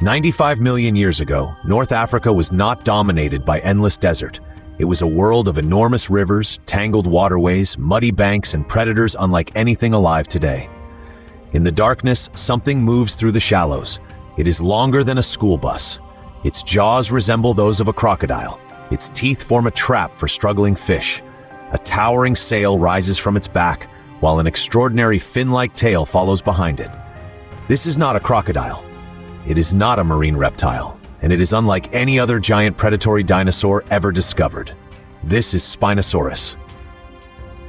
95 million years ago, North Africa was not dominated by endless desert. It was a world of enormous rivers, tangled waterways, muddy banks, and predators unlike anything alive today. In the darkness, something moves through the shallows. It is longer than a school bus. Its jaws resemble those of a crocodile. Its teeth form a trap for struggling fish. A towering sail rises from its back, while an extraordinary fin-like tail follows behind it. This is not a crocodile. It is not a marine reptile, and it is unlike any other giant predatory dinosaur ever discovered. This is Spinosaurus.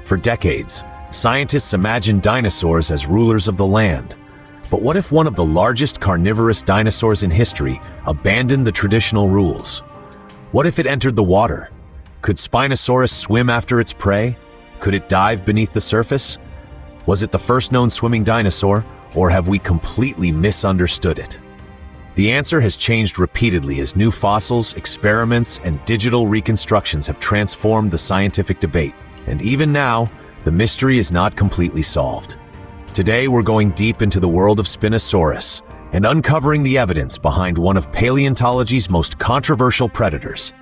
For decades, scientists imagined dinosaurs as rulers of the land. But what if one of the largest carnivorous dinosaurs in history abandoned the traditional rules? What if it entered the water? Could Spinosaurus swim after its prey? Could it dive beneath the surface? Was it the first known swimming dinosaur, or have we completely misunderstood it? The answer has changed repeatedly as new fossils, experiments, and digital reconstructions have transformed the scientific debate. And even now, the mystery is not completely solved. Today, we're going deep into the world of Spinosaurus and uncovering the evidence behind one of paleontology's most controversial predators.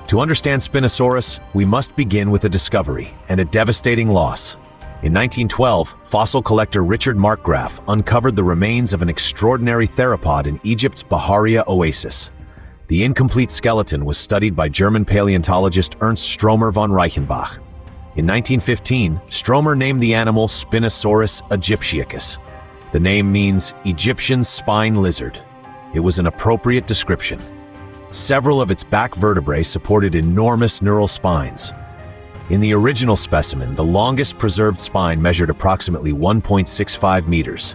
To understand Spinosaurus, we must begin with a discovery and a devastating loss. In 1912, fossil collector Richard Markgraf uncovered the remains of an extraordinary theropod in Egypt's Bahariya oasis. The incomplete skeleton was studied by German paleontologist Ernst Stromer von Reichenbach. In 1915, Stromer named the animal Spinosaurus aegyptiacus. The name means Egyptian spine lizard. It was an appropriate description. Several of its back vertebrae supported enormous neural spines. In the original specimen, the longest preserved spine measured approximately 1.65 meters.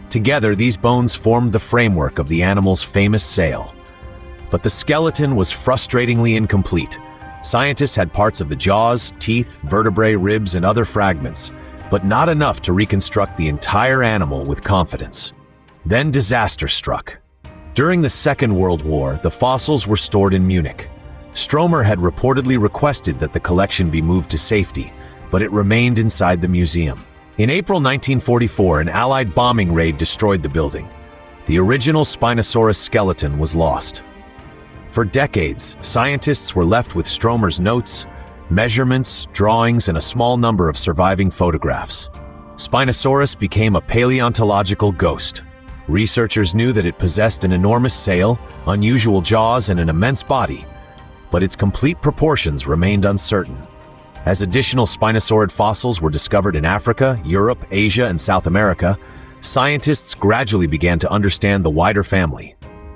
Together, these bones formed the framework of the animal's famous sail. But the skeleton was frustratingly incomplete. Scientists had parts of the jaws, teeth, vertebrae, ribs, and other fragments, but not enough to reconstruct the entire animal with confidence. Then disaster struck. During the Second World War, the fossils were stored in Munich. Stromer had reportedly requested that the collection be moved to safety, but it remained inside the museum. In April 1944, an Allied bombing raid destroyed the building. The original Spinosaurus skeleton was lost. For decades, scientists were left with Stromer's notes, measurements, drawings, and a small number of surviving photographs. Spinosaurus became a paleontological ghost. Researchers knew that it possessed an enormous sail, unusual jaws, and an immense body, but its complete proportions remained uncertain. As additional spinosaurid fossils were discovered in Africa, Europe, Asia, and South America, scientists gradually began to understand the wider family.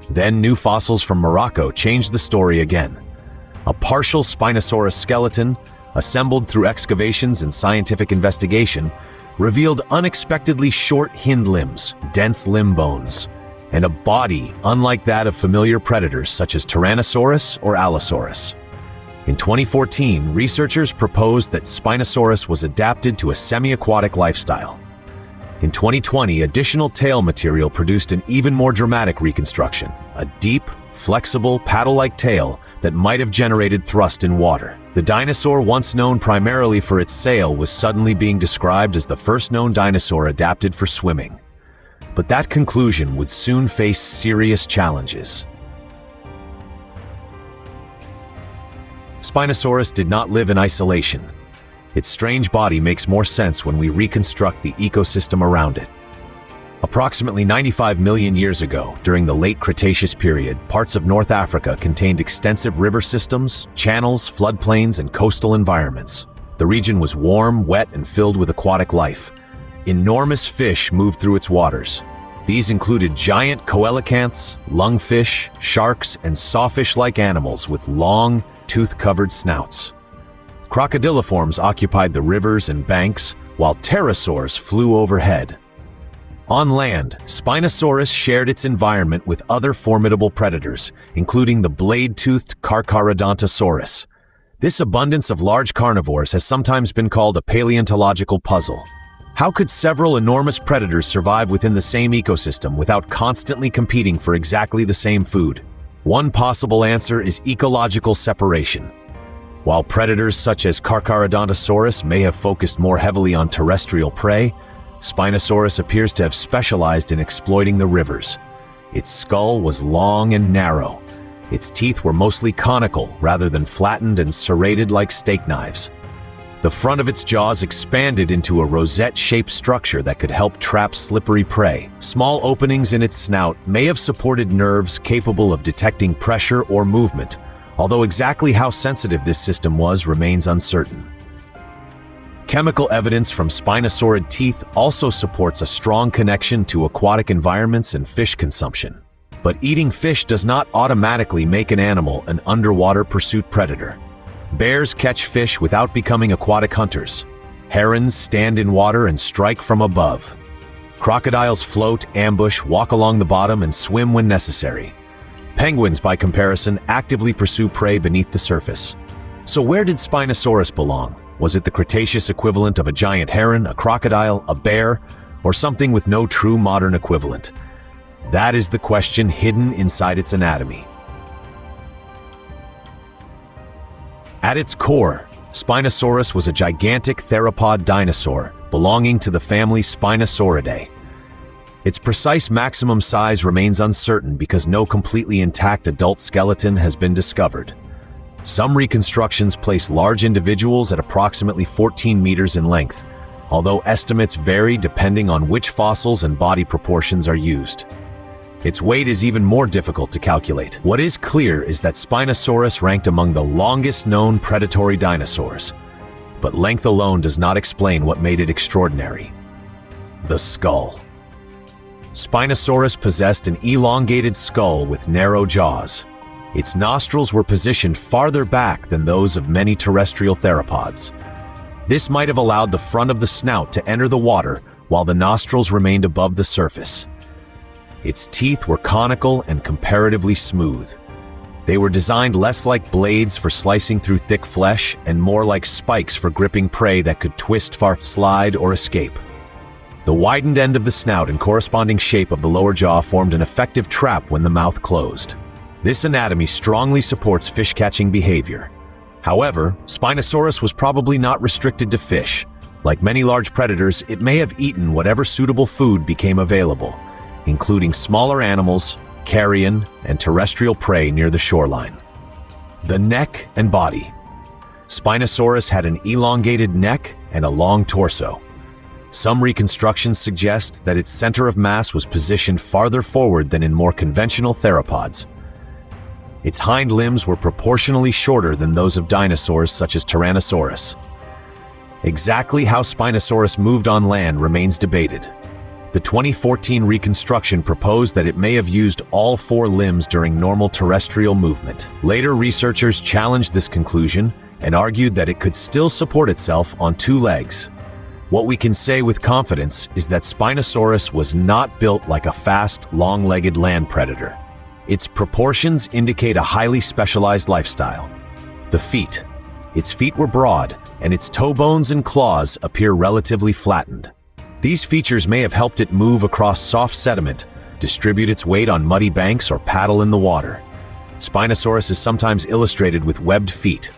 Then new fossils from Morocco changed the story again. A partial Spinosaurus skeleton, assembled through excavations and scientific investigation, revealed unexpectedly short hind limbs, dense limb bones, and a body unlike that of familiar predators such as Tyrannosaurus or Allosaurus. In 2014, researchers proposed that Spinosaurus was adapted to a semi-aquatic lifestyle. In 2020, additional tail material produced an even more dramatic reconstruction, a deep, flexible, paddle-like tail that might have generated thrust in water. The dinosaur, once known primarily for its sail, was suddenly being described as the first known dinosaur adapted for swimming. But that conclusion would soon face serious challenges. Spinosaurus did not live in isolation. Its strange body makes more sense when we reconstruct the ecosystem around it. Approximately 95 million years ago, during the late Cretaceous period, parts of North Africa contained extensive river systems, channels, floodplains, and coastal environments. The region was warm, wet, and filled with aquatic life. Enormous fish moved through its waters. These included giant coelacanths, lungfish, sharks, and sawfish-like animals with long, tooth-covered snouts. Crocodiliforms occupied the rivers and banks, while pterosaurs flew overhead. On land, Spinosaurus shared its environment with other formidable predators, including the blade-toothed Carcharodontosaurus. This abundance of large carnivores has sometimes been called a paleontological puzzle. How could several enormous predators survive within the same ecosystem without constantly competing for exactly the same food? One possible answer is ecological separation. While predators such as Carcharodontosaurus may have focused more heavily on terrestrial prey, Spinosaurus appears to have specialized in exploiting the rivers. Its skull was long and narrow. Its teeth were mostly conical rather than flattened and serrated like steak knives. The front of its jaws expanded into a rosette-shaped structure that could help trap slippery prey. Small openings in its snout may have supported nerves capable of detecting pressure or movement, although exactly how sensitive this system was remains uncertain. Chemical evidence from spinosaurid teeth also supports a strong connection to aquatic environments and fish consumption. But eating fish does not automatically make an animal an underwater pursuit predator. Bears catch fish without becoming aquatic hunters. Herons stand in water and strike from above. Crocodiles float, ambush, walk along the bottom, and swim when necessary. Penguins, by comparison, actively pursue prey beneath the surface. So where did Spinosaurus belong? Was it the Cretaceous equivalent of a giant heron, a crocodile, a bear, or something with no true modern equivalent? That is the question hidden inside its anatomy. At its core, Spinosaurus was a gigantic theropod dinosaur belonging to the family Spinosauridae. Its precise maximum size remains uncertain because no completely intact adult skeleton has been discovered. Some reconstructions place large individuals at approximately 14 meters in length, although estimates vary depending on which fossils and body proportions are used. Its weight is even more difficult to calculate. What is clear is that Spinosaurus ranked among the longest known predatory dinosaurs. But length alone does not explain what made it extraordinary. The skull. Spinosaurus possessed an elongated skull with narrow jaws. Its nostrils were positioned farther back than those of many terrestrial theropods. This might have allowed the front of the snout to enter the water while the nostrils remained above the surface. Its teeth were conical and comparatively smooth. They were designed less like blades for slicing through thick flesh and more like spikes for gripping prey that could twist, slide, or escape. The widened end of the snout and corresponding shape of the lower jaw formed an effective trap when the mouth closed. This anatomy strongly supports fish-catching behavior. However, Spinosaurus was probably not restricted to fish. Like many large predators, it may have eaten whatever suitable food became available, including smaller animals, carrion, and terrestrial prey near the shoreline. The neck and body. Spinosaurus had an elongated neck and a long torso. Some reconstructions suggest that its center of mass was positioned farther forward than in more conventional theropods. Its hind limbs were proportionally shorter than those of dinosaurs such as Tyrannosaurus. Exactly how Spinosaurus moved on land remains debated. The 2014 reconstruction proposed that it may have used all four limbs during normal terrestrial movement. Later, researchers challenged this conclusion and argued that it could still support itself on two legs. What we can say with confidence is that Spinosaurus was not built like a fast, long-legged land predator. Its proportions indicate a highly specialized lifestyle. The feet. Its feet were broad, and its toe bones and claws appear relatively flattened. These features may have helped it move across soft sediment, distribute its weight on muddy banks, or paddle in the water. Spinosaurus is sometimes illustrated with webbed feet.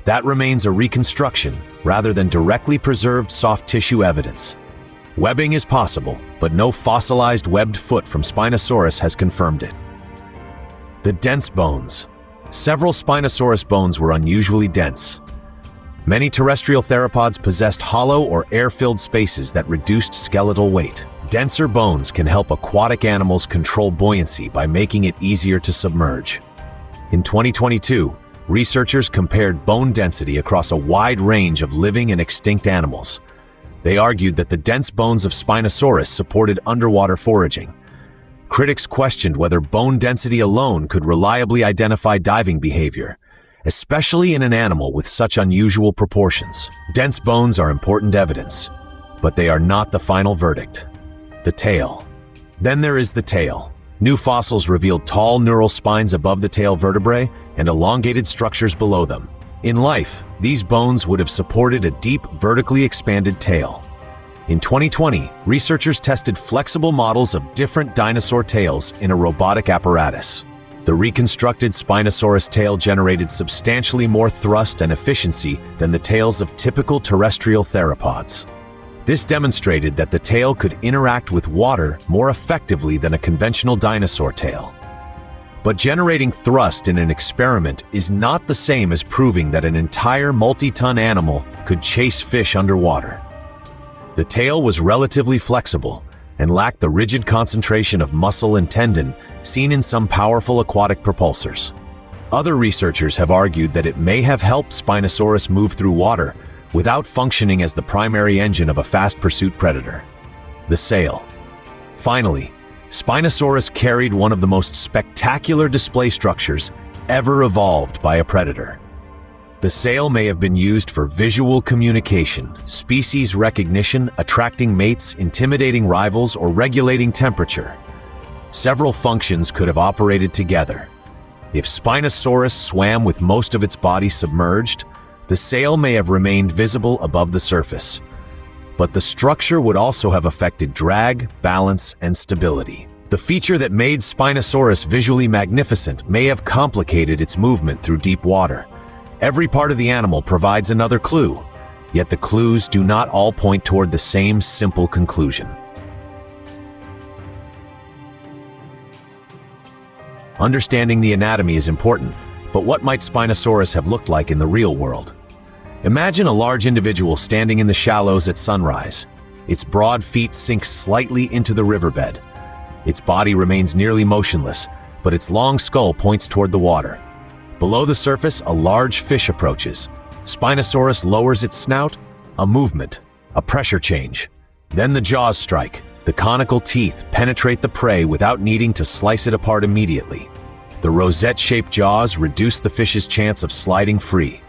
That remains a reconstruction rather than directly preserved soft tissue evidence. Webbing is possible, but no fossilized webbed foot from Spinosaurus has confirmed it. The dense bones. Several Spinosaurus bones were unusually dense. Many terrestrial theropods possessed hollow or air-filled spaces that reduced skeletal weight. Denser bones can help aquatic animals control buoyancy by making it easier to submerge. In 2022, researchers compared bone density across a wide range of living and extinct animals. They argued that the dense bones of Spinosaurus supported underwater foraging. Critics questioned whether bone density alone could reliably identify diving behavior, especially in an animal with such unusual proportions. Dense bones are important evidence, but they are not the final verdict. The tail. Then there is the tail. New fossils revealed tall neural spines above the tail vertebrae and elongated structures below them. In life, these bones would have supported a deep, vertically expanded tail. In 2020, researchers tested flexible models of different dinosaur tails in a robotic apparatus. The reconstructed Spinosaurus tail generated substantially more thrust and efficiency than the tails of typical terrestrial theropods. This demonstrated that the tail could interact with water more effectively than a conventional dinosaur tail. But generating thrust in an experiment is not the same as proving that an entire multi-ton animal could chase fish underwater. The tail was relatively flexible and lacked the rigid concentration of muscle and tendon seen in some powerful aquatic propulsors. Other researchers have argued that it may have helped Spinosaurus move through water without functioning as the primary engine of a fast pursuit predator. The sail. Finally, Spinosaurus carried one of the most spectacular display structures ever evolved by a predator. The sail may have been used for visual communication, species recognition, attracting mates, intimidating rivals, or regulating temperature. Several functions could have operated together. If Spinosaurus swam with most of its body submerged, the sail may have remained visible above the surface. But the structure would also have affected drag, balance, and stability. The feature that made Spinosaurus visually magnificent may have complicated its movement through deep water. Every part of the animal provides another clue, yet the clues do not all point toward the same simple conclusion. Understanding the anatomy is important, but what might Spinosaurus have looked like in the real world? Imagine a large individual standing in the shallows at sunrise. Its broad feet sink slightly into the riverbed. Its body remains nearly motionless, but its long skull points toward the water. Below the surface, a large fish approaches. Spinosaurus lowers its snout, a movement, a pressure change. Then the jaws strike. The conical teeth penetrate the prey without needing to slice it apart immediately. The rosette-shaped jaws reduce the fish's chance of sliding free.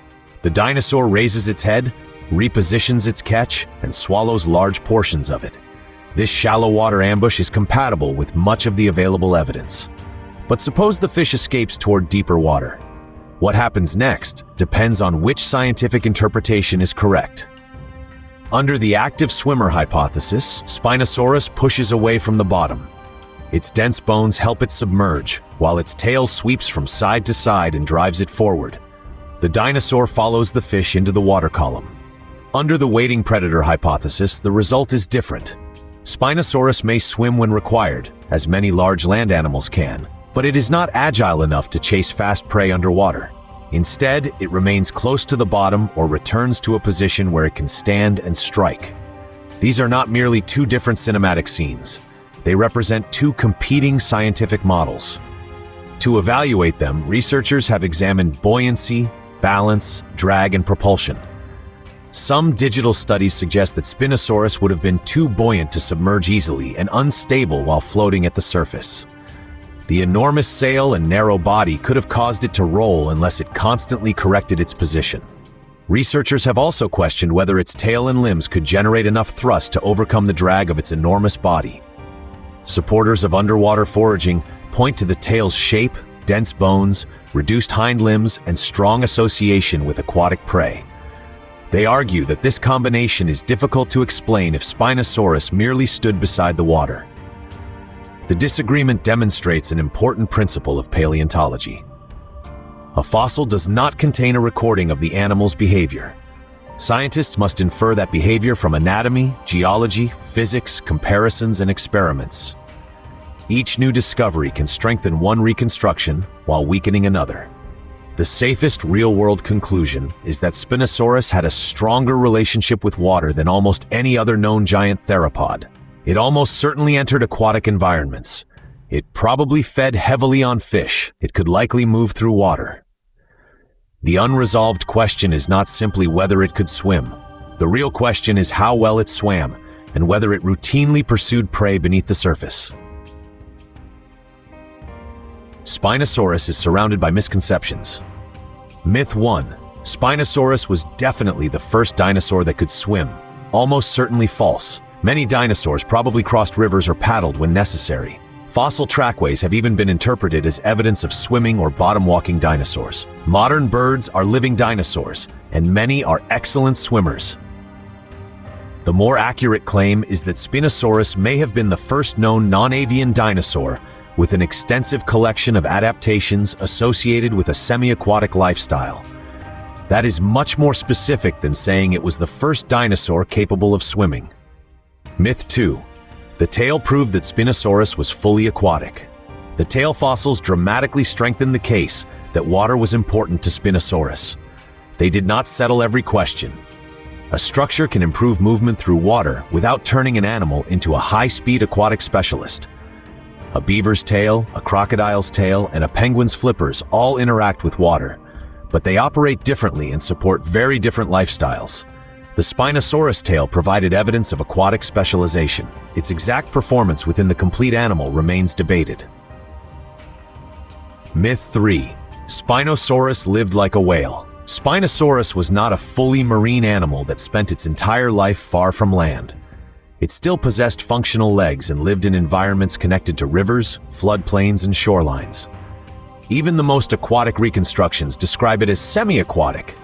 The dinosaur raises its head, repositions its catch, and swallows large portions of it. This shallow water ambush is compatible with much of the available evidence. But suppose the fish escapes toward deeper water. What happens next depends on which scientific interpretation is correct. Under the active swimmer hypothesis, Spinosaurus pushes away from the bottom. Its dense bones help it submerge, while its tail sweeps from side to side and drives it forward. The dinosaur follows the fish into the water column. Under the waiting predator hypothesis, the result is different. Spinosaurus may swim when required, as many large land animals can, but it is not agile enough to chase fast prey underwater. Instead, it remains close to the bottom or returns to a position where it can stand and strike. These are not merely two different cinematic scenes. They represent two competing scientific models. To evaluate them, researchers have examined buoyancy, balance, drag, and propulsion. Some digital studies suggest that Spinosaurus would have been too buoyant to submerge easily and unstable while floating at the surface. The enormous sail and narrow body could have caused it to roll unless it constantly corrected its position. Researchers have also questioned whether its tail and limbs could generate enough thrust to overcome the drag of its enormous body. Supporters of underwater foraging point to the tail's shape, dense bones, reduced hind limbs, and strong association with aquatic prey. They argue that this combination is difficult to explain if Spinosaurus merely stood beside the water. The disagreement demonstrates an important principle of paleontology. A fossil does not contain a recording of the animal's behavior. Scientists must infer that behavior from anatomy, geology, physics, comparisons, and experiments. Each new discovery can strengthen one reconstruction while weakening another. The safest real-world conclusion is that Spinosaurus had a stronger relationship with water than almost any other known giant theropod. It almost certainly entered aquatic environments. It probably fed heavily on fish. It could likely move through water. The unresolved question is not simply whether it could swim. The real question is how well it swam and whether it routinely pursued prey beneath the surface. Spinosaurus is surrounded by misconceptions. Myth 1. Spinosaurus was definitely the first dinosaur that could swim. Almost certainly false. Many dinosaurs probably crossed rivers or paddled when necessary. Fossil trackways have even been interpreted as evidence of swimming or bottom-walking dinosaurs. Modern birds are living dinosaurs, and many are excellent swimmers. The more accurate claim is that Spinosaurus may have been the first known non-avian dinosaur with an extensive collection of adaptations associated with a semi-aquatic lifestyle. That is much more specific than saying it was the first dinosaur capable of swimming. Myth 2. The tail proved that Spinosaurus was fully aquatic. The tail fossils dramatically strengthened the case that water was important to Spinosaurus. They did not settle every question. A structure can improve movement through water without turning an animal into a high-speed aquatic specialist. A beaver's tail, a crocodile's tail, and a penguin's flippers all interact with water, but they operate differently and support very different lifestyles. The Spinosaurus tail provided evidence of aquatic specialization. Its exact performance within the complete animal remains debated. Myth 3. Spinosaurus lived like a whale. Spinosaurus was not a fully marine animal that spent its entire life far from land. It still possessed functional legs and lived in environments connected to rivers, floodplains, and shorelines. Even the most aquatic reconstructions describe it as semi-aquatic,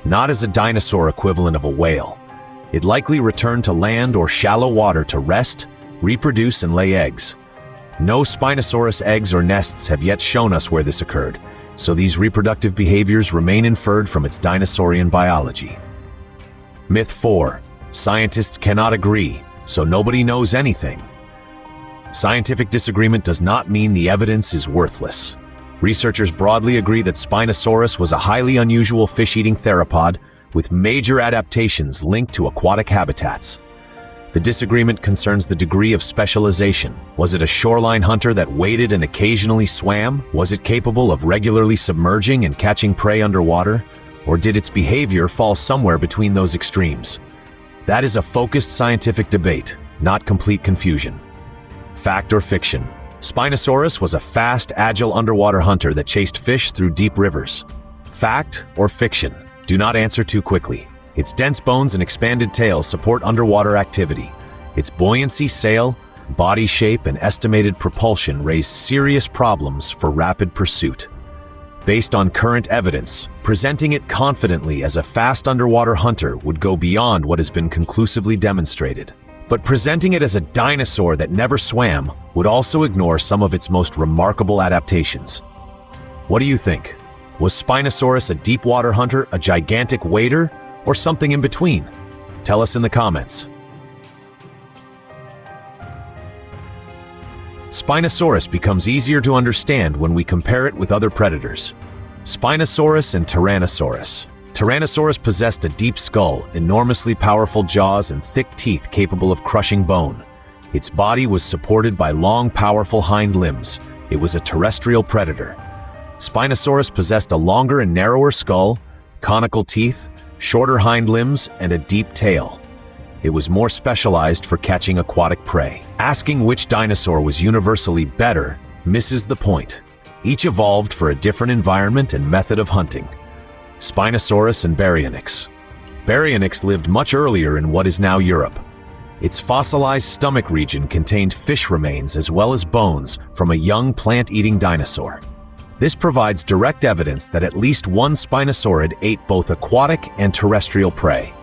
not as a dinosaur equivalent of a whale. It likely returned to land or shallow water to rest, reproduce, and lay eggs. No Spinosaurus eggs or nests have yet shown us where this occurred, so these reproductive behaviors remain inferred from its dinosaurian biology. Myth 4. Scientists cannot agree, so nobody knows anything. Scientific disagreement does not mean the evidence is worthless. Researchers broadly agree that Spinosaurus was a highly unusual fish-eating theropod with major adaptations linked to aquatic habitats. The disagreement concerns the degree of specialization. Was it a shoreline hunter that waded and occasionally swam? Was it capable of regularly submerging and catching prey underwater? Or did its behavior fall somewhere between those extremes? That is a focused scientific debate, not complete confusion. Fact or fiction? Spinosaurus was a fast, agile underwater hunter that chased fish through deep rivers. Fact or fiction? Do not answer too quickly. Its dense bones and expanded tail support underwater activity. Its buoyancy, sail, body shape, and estimated propulsion raise serious problems for rapid pursuit. Based on current evidence, presenting it confidently as a fast underwater hunter would go beyond what has been conclusively demonstrated. But presenting it as a dinosaur that never swam would also ignore some of its most remarkable adaptations. What do you think? Was Spinosaurus a deep water hunter, a gigantic wader, or something in between? Tell us in the comments. Spinosaurus becomes easier to understand when we compare it with other predators. Spinosaurus and Tyrannosaurus. Tyrannosaurus possessed a deep skull, enormously powerful jaws, and thick teeth capable of crushing bone. Its body was supported by long, powerful hind limbs. It was a terrestrial predator. Spinosaurus possessed a longer and narrower skull, conical teeth, shorter hind limbs, and a deep tail. It was more specialized for catching aquatic prey. Asking which dinosaur was universally better misses the point. Each evolved for a different environment and method of hunting. Spinosaurus and Baryonyx. Baryonyx lived much earlier in what is now Europe. Its fossilized stomach region contained fish remains as well as bones from a young plant-eating dinosaur. This provides direct evidence that at least one Spinosaurid ate both aquatic and terrestrial prey.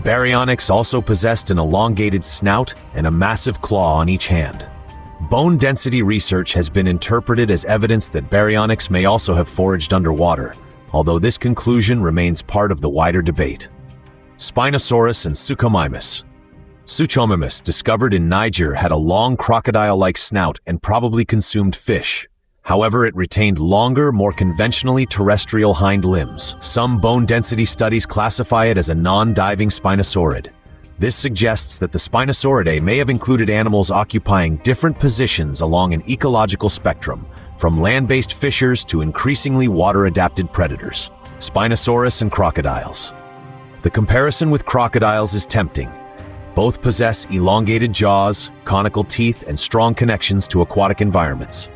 Baryonyx also possessed an elongated snout and a massive claw on each hand. Bone density research has been interpreted as evidence that Baryonyx may also have foraged underwater, although this conclusion remains part of the wider debate. Spinosaurus and Suchomimus. Suchomimus, discovered in Niger, had a long crocodile-like snout and probably consumed fish. However, it retained longer, more conventionally terrestrial hind limbs. Some bone density studies classify it as a non-diving Spinosaurid. This suggests that the Spinosauridae may have included animals occupying different positions along an ecological spectrum, from land-based fishers to increasingly water-adapted predators. Spinosaurus and crocodiles. The comparison with crocodiles is tempting. Both possess elongated jaws, conical teeth, and strong connections to aquatic environments.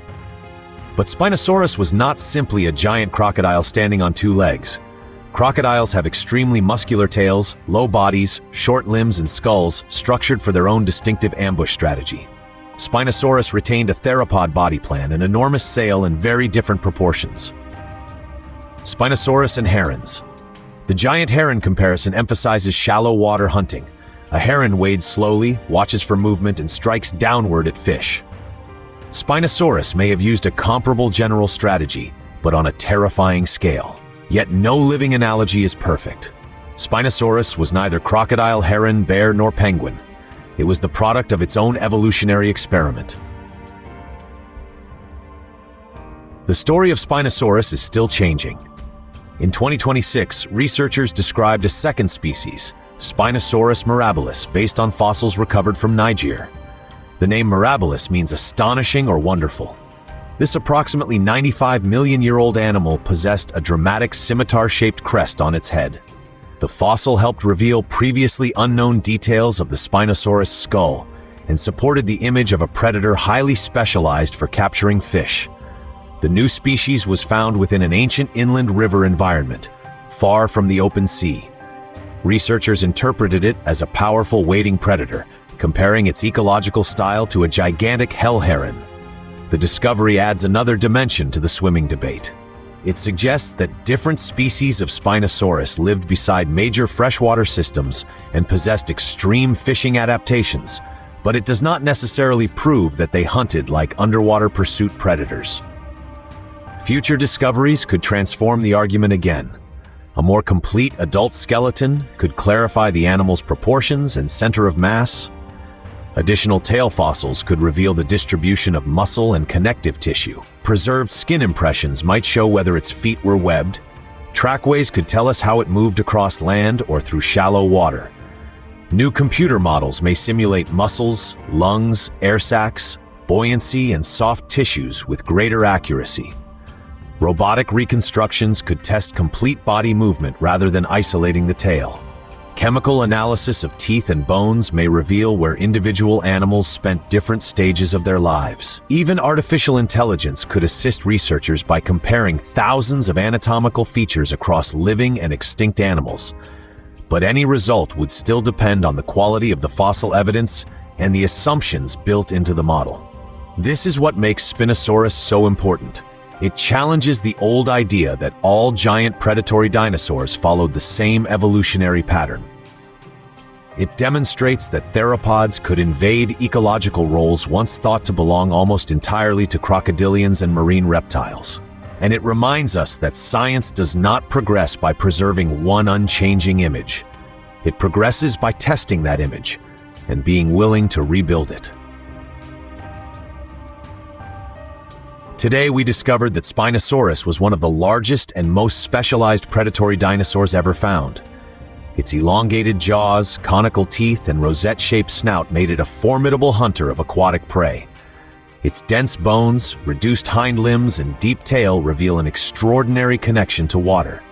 But Spinosaurus was not simply a giant crocodile standing on two legs. Crocodiles have extremely muscular tails, low bodies, short limbs, and skulls structured for their own distinctive ambush strategy. Spinosaurus retained a theropod body plan, an enormous sail, and very different proportions. Spinosaurus and herons. The giant heron comparison emphasizes shallow water hunting. A heron wades slowly, watches for movement, and strikes downward at fish. Spinosaurus may have used a comparable general strategy, but on a terrifying scale. Yet no living analogy is perfect. Spinosaurus was neither crocodile, heron, bear, nor penguin. It was the product of its own evolutionary experiment. The story of Spinosaurus is still changing. In 2026, researchers described a second species, Spinosaurus mirabilis, based on fossils recovered from Niger. The name mirabilis means astonishing or wonderful. This approximately 95-million-year-old animal possessed a dramatic scimitar-shaped crest on its head. The fossil helped reveal previously unknown details of the Spinosaurus skull and supported the image of a predator highly specialized for capturing fish. The new species was found within an ancient inland river environment, far from the open sea. Researchers interpreted it as a powerful wading predator, comparing its ecological style to a gigantic hell heron. The discovery adds another dimension to the swimming debate. It suggests that different species of Spinosaurus lived beside major freshwater systems and possessed extreme fishing adaptations, but it does not necessarily prove that they hunted like underwater pursuit predators. Future discoveries could transform the argument again. A more complete adult skeleton could clarify the animal's proportions and center of mass. Additional tail fossils could reveal the distribution of muscle and connective tissue. Preserved skin impressions might show whether its feet were webbed. Trackways could tell us how it moved across land or through shallow water. New computer models may simulate muscles, lungs, air sacs, buoyancy, and soft tissues with greater accuracy. Robotic reconstructions could test complete body movement rather than isolating the tail. Chemical analysis of teeth and bones may reveal where individual animals spent different stages of their lives. Even artificial intelligence could assist researchers by comparing thousands of anatomical features across living and extinct animals. But any result would still depend on the quality of the fossil evidence and the assumptions built into the model. This is what makes Spinosaurus so important. It challenges the old idea that all giant predatory dinosaurs followed the same evolutionary pattern. It demonstrates that theropods could invade ecological roles once thought to belong almost entirely to crocodilians and marine reptiles. And it reminds us that science does not progress by preserving one unchanging image. It progresses by testing that image and being willing to rebuild it. Today, we discovered that Spinosaurus was one of the largest and most specialized predatory dinosaurs ever found. Its elongated jaws, conical teeth, and rosette-shaped snout made it a formidable hunter of aquatic prey. Its dense bones, reduced hind limbs, and deep tail reveal an extraordinary connection to water.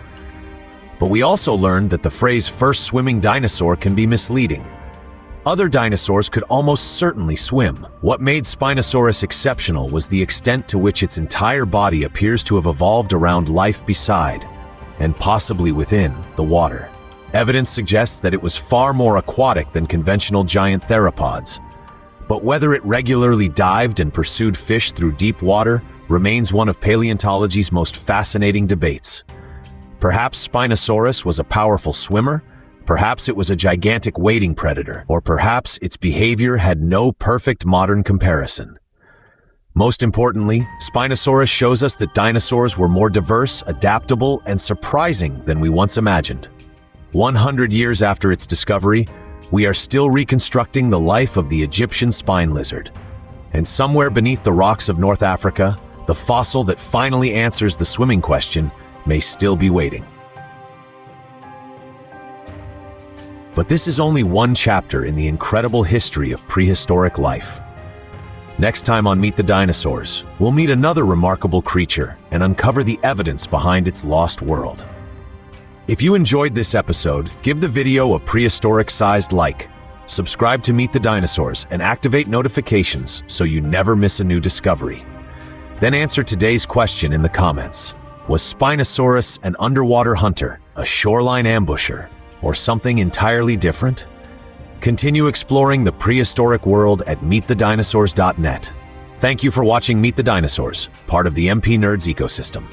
But we also learned that the phrase "first swimming dinosaur" can be misleading. Other dinosaurs could almost certainly swim. What made Spinosaurus exceptional was the extent to which its entire body appears to have evolved around life beside, and possibly within, the water. Evidence suggests that it was far more aquatic than conventional giant theropods. But whether it regularly dived and pursued fish through deep water remains one of paleontology's most fascinating debates. Perhaps Spinosaurus was a powerful swimmer, perhaps it was a gigantic wading predator, or perhaps its behavior had no perfect modern comparison. Most importantly, Spinosaurus shows us that dinosaurs were more diverse, adaptable, and surprising than we once imagined. 100 years after its discovery, we are still reconstructing the life of the Egyptian spine lizard. And somewhere beneath the rocks of North Africa, the fossil that finally answers the swimming question may still be waiting. But this is only one chapter in the incredible history of prehistoric life. Next time on Meet the Dinosaurs, we'll meet another remarkable creature and uncover the evidence behind its lost world. If you enjoyed this episode, give the video a prehistoric-sized like, subscribe to Meet the Dinosaurs, and activate notifications so you never miss a new discovery. Then answer today's question in the comments. Was Spinosaurus an underwater hunter, a shoreline ambusher, or something entirely different? Continue exploring the prehistoric world at meetthedinosaurs.net. Thank you for watching Meet the Dinosaurs, part of the MP Nerds ecosystem.